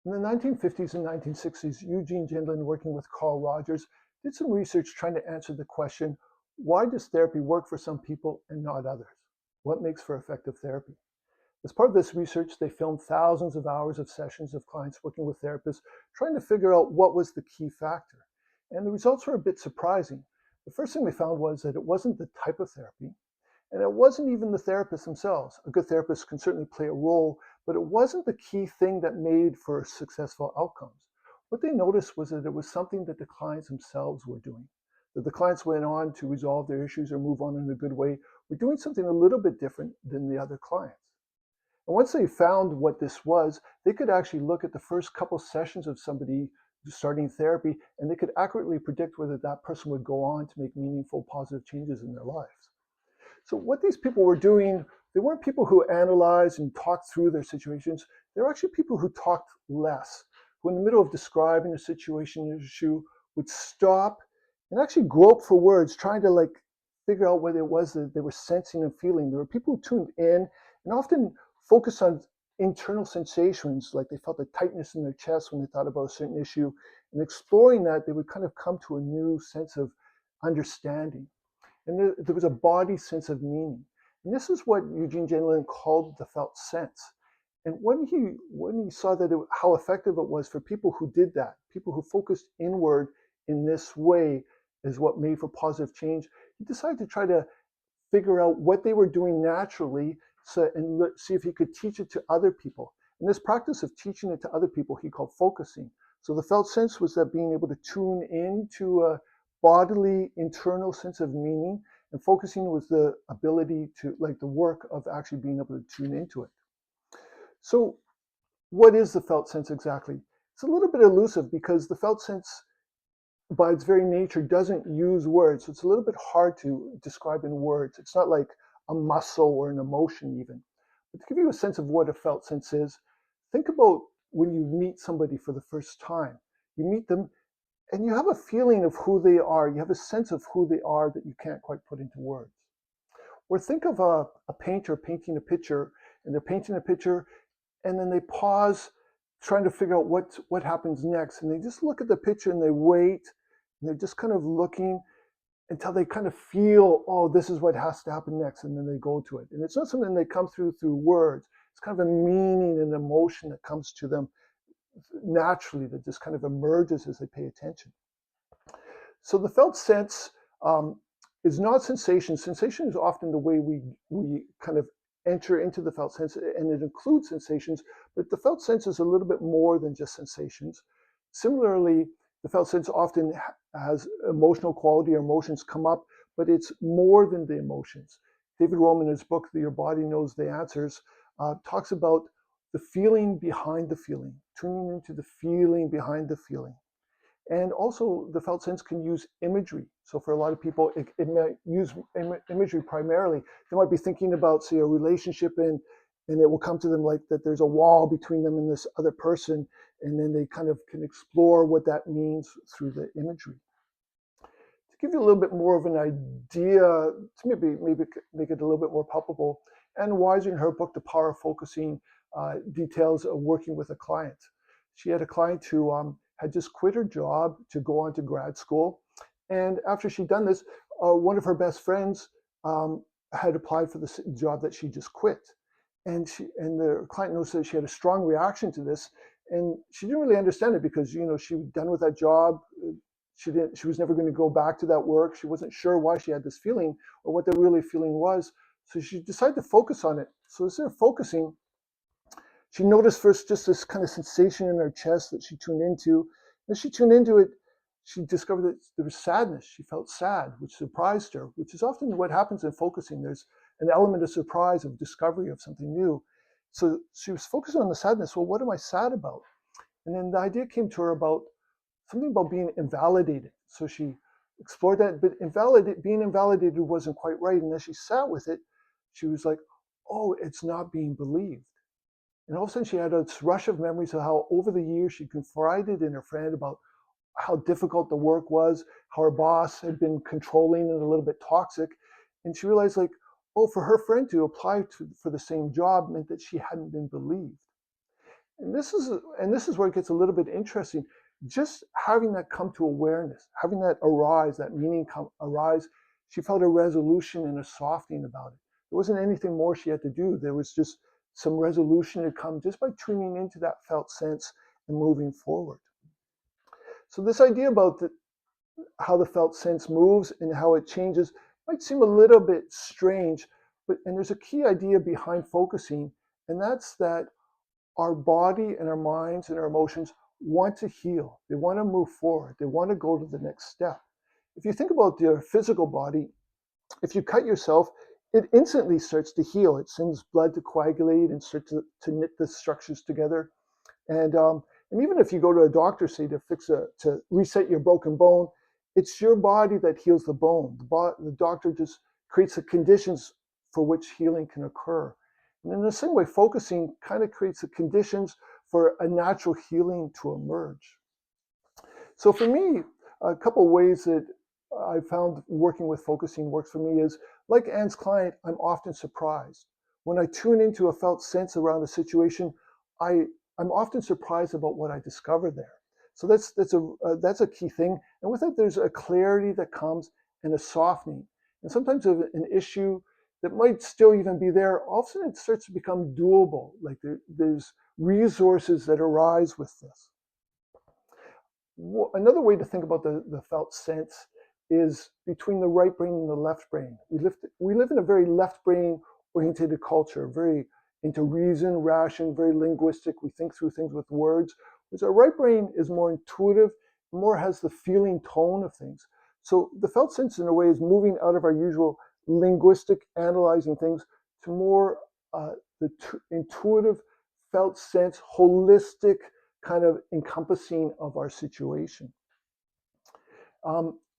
In the 1950s and 1960s, Eugene Gendlin, working with Carl Rogers, did some research trying to answer the question, why does therapy work for some people and not others? What makes for effective therapy? As part of this research, they filmed thousands of hours of sessions of clients working with therapists, trying to figure out what was the key factor. And the results were a bit surprising. The first thing they found was that it wasn't the type of therapy, and it wasn't even the therapists themselves. A good therapist can certainly play a role, but it wasn't the key thing that made for successful outcomes. What they noticed was that it was something that the clients themselves were doing, that the clients went on to resolve their issues or move on in a good way, were doing something a little bit different than the other clients. And once they found what this was, they could actually look at the first couple sessions of somebody starting therapy, and they could accurately predict whether that person would go on to make meaningful, positive changes in their lives. So what these people were doing, they weren't people who analyzed and talked through their situations. They were actually people who talked less, who in the middle of describing a situation or issue would stop and actually grope for words, trying to figure out what it was that they were sensing and feeling. There were people who tuned in and often focused on internal sensations, like they felt a tightness in their chest when they thought about a certain issue. And exploring that, they would kind of come to a new sense of understanding. And there was a body sense of meaning. And this is what Eugene Gendlin called the felt sense. And when he saw that how effective it was for people who did that, people who focused inward in this way is what made for positive change, he decided to try to figure out what they were doing naturally and see if he could teach it to other people. And this practice of teaching it to other people, he called focusing. So the felt sense was that being able to tune into a bodily internal sense of meaning, and focusing was the ability to, the work of actually being able to tune into it. So what is the felt sense exactly? It's a little bit elusive because the felt sense by its very nature doesn't use words. So it's a little bit hard to describe in words. It's not like a muscle or an emotion even. But to give you a sense of what a felt sense is, think about when you meet somebody for the first time. You meet them and you have a feeling of who they are. You have a sense of who they are that you can't quite put into words. Or think of a painter painting a picture, and they're painting a picture, and then they pause trying to figure out what happens next. And they just look at the picture and they wait, and they're just kind of looking until they kind of feel, oh, this is what has to happen next, and then they go to it. And it's not something they come through words. It's kind of a meaning and emotion that comes to them naturally, that just kind of emerges as they pay attention. So the felt sense is not sensation. Sensation is often the way we kind of enter into the felt sense, and it includes sensations, but the felt sense is a little bit more than just sensations. Similarly, the felt sense often has emotional quality, or emotions come up, but it's more than the emotions. David Roman, in his book, Your Body Knows the Answers, talks about the feeling behind the feeling, tuning into the feeling behind the feeling. And also the felt sense can use imagery. So for a lot of people, it might use imagery primarily. They might be thinking about, say, a relationship, and it will come to them like that there's a wall between them and this other person, and then they kind of can explore what that means through the imagery. To give you a little bit more of an idea, to maybe make it a little bit more palpable, and Weiser, in her book, The Power of Focusing, details of working with a client. She had a client who had just quit her job to go on to grad school. And after she'd done this, one of her best friends had applied for the job that she just quit. And the client noticed that she had a strong reaction to this, and she didn't really understand it because, she was done with that job. She was never going to go back to that work. She wasn't sure why she had this feeling or what the really feeling was. So she decided to focus on it. So as they're focusing, she noticed first just this kind of sensation in her chest that she tuned into. As she tuned into it, she discovered that there was sadness. She felt sad, which surprised her, which is often what happens in focusing. There's an element of surprise, of discovery of something new. So she was focusing on the sadness. Well, what am I sad about? And then the idea came to her about something about being invalidated. So she explored that, but being invalidated wasn't quite right. And as she sat with it, she was like, oh, it's not being believed. And all of a sudden she had a rush of memories of how over the years she confided in her friend about how difficult the work was, how her boss had been controlling and a little bit toxic. And she realized, for her friend to apply for the same job meant that she hadn't been believed. And this is where it gets a little bit interesting. Just having that come to awareness, having that arise, that meaning arise, she felt a resolution and a softening about it. There wasn't anything more she had to do. There was just some resolution to come just by tuning into that felt sense and moving forward. So this idea about how the felt sense moves and how it changes might seem a little bit strange, and there's a key idea behind focusing, and that's that our body and our minds and our emotions want to heal. They want to move forward. They want to go to the next step. If you think about your physical body, if you cut yourself, it instantly starts to heal. It sends blood to coagulate and start to knit the structures together. And and even if you go to a doctor, say to reset your broken bone, it's your body that heals the bone. The doctor just creates the conditions for which healing can occur. And in the same way, focusing kind of creates the conditions for a natural healing to emerge. So for me, a couple of ways that I found working with focusing works for me is, like Anne's client, I'm often surprised. When I tune into a felt sense around a situation, I, I'm often surprised about what I discover there. So that's a key thing. And with it, there's a clarity that comes and a softening. And sometimes an issue that might still even be there, all of a sudden it starts to become doable. Like there's resources that arise with this. Another way to think about the felt sense is between the right brain and the left brain. We live in a very left brain oriented culture, very into reason, ration, very linguistic. We think through things with words. Whereas our right brain is more intuitive, more has the feeling tone of things. So the felt sense in a way is moving out of our usual linguistic analyzing things to more the intuitive felt sense, holistic kind of encompassing of our situation.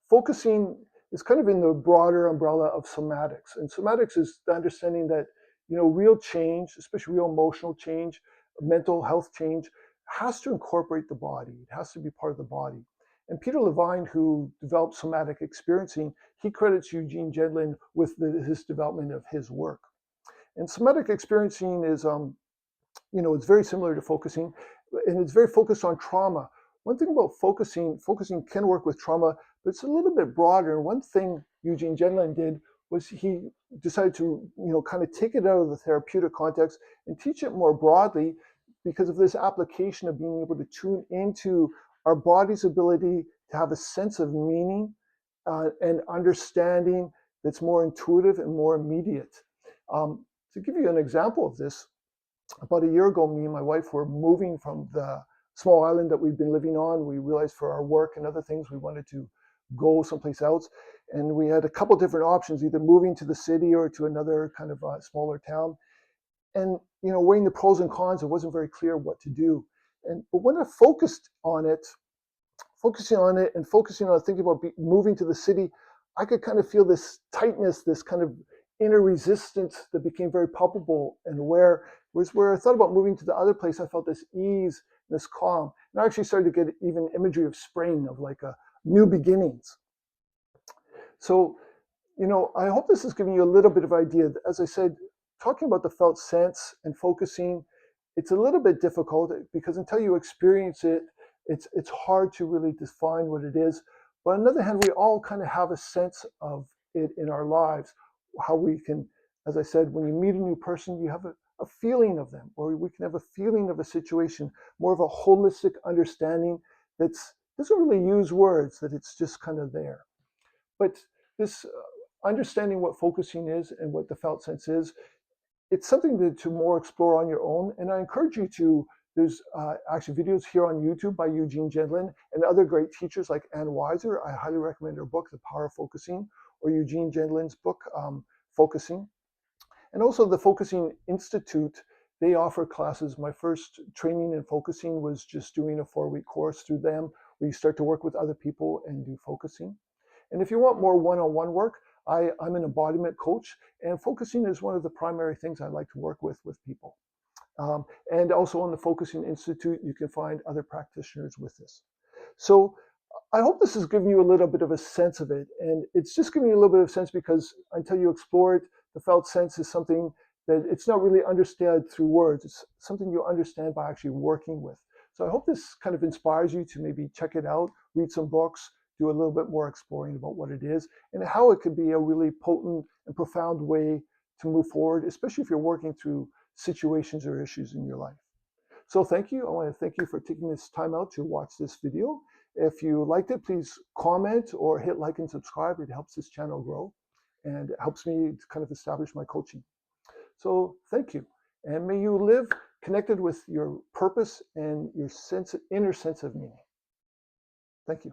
Focusing is kind of in the broader umbrella of somatics, and somatics is the understanding that real change, especially real emotional change, mental health change, has to incorporate the body. It has to be part of the body. And Peter Levine, who developed somatic experiencing, he credits Eugene Gendlin with his development of his work. And somatic experiencing is it's very similar to focusing, and it's very focused on trauma. One thing about focusing can work with trauma, but it's a little bit broader. And one thing Eugene Gendlin did was he decided to, kind of take it out of the therapeutic context and teach it more broadly because of this application of being able to tune into our body's ability to have a sense of meaning and understanding that's more intuitive and more immediate. To give you an example of this, about a year ago, me and my wife were moving from the small island that we've been living on. We realized for our work and other things, we wanted to go someplace else. And we had a couple different options, either moving to the city or to another kind of smaller town. And, weighing the pros and cons, it wasn't very clear what to do. But when I focusing on it and focusing on thinking about moving to the city, I could kind of feel this tightness, this kind of inner resistance that became very palpable and aware. Whereas where I thought about moving to the other place, I felt this ease, this calm. And I actually started to get even imagery of spring, of like a new beginnings. So, I hope this is giving you a little bit of idea. As I said, talking about the felt sense and focusing, it's a little bit difficult because until you experience it, it's hard to really define what it is. But on the other hand, we all kind of have a sense of it in our lives, how we can, as I said, when you meet a new person, you have a feeling of them, or we can have a feeling of a situation, more of a holistic understanding that doesn't really use words, that it's just kind of there. But this understanding what focusing is and what the felt sense is, it's something to more explore on your own. And I encourage you to, there's actually videos here on YouTube by Eugene Gendlin and other great teachers like Ann Weiser. I highly recommend her book, The Power of Focusing, or Eugene Gendlin's book, Focusing. And also the Focusing Institute, they offer classes. My first training in focusing was just doing a 4-week course through them, where you start to work with other people and do focusing. And if you want more one-on-one work, I'm an embodiment coach, and focusing is one of the primary things I like to work with people. And also on the Focusing Institute, you can find other practitioners with this. So I hope this has given you a little bit of a sense of it. And it's just giving you a little bit of sense because until you explore it, the felt sense is something that it's not really understood through words. It's something you understand by actually working with. So I hope this kind of inspires you to maybe check it out, read some books, do a little bit more exploring about what it is and how it could be a really potent and profound way to move forward, especially if you're working through situations or issues in your life. So thank you. I want to thank you for taking this time out to watch this video. If you liked it, please comment or hit like and subscribe. It helps this channel grow and it helps me to kind of establish my coaching. So thank you. And may you live connected with your purpose and your inner sense of meaning. Thank you.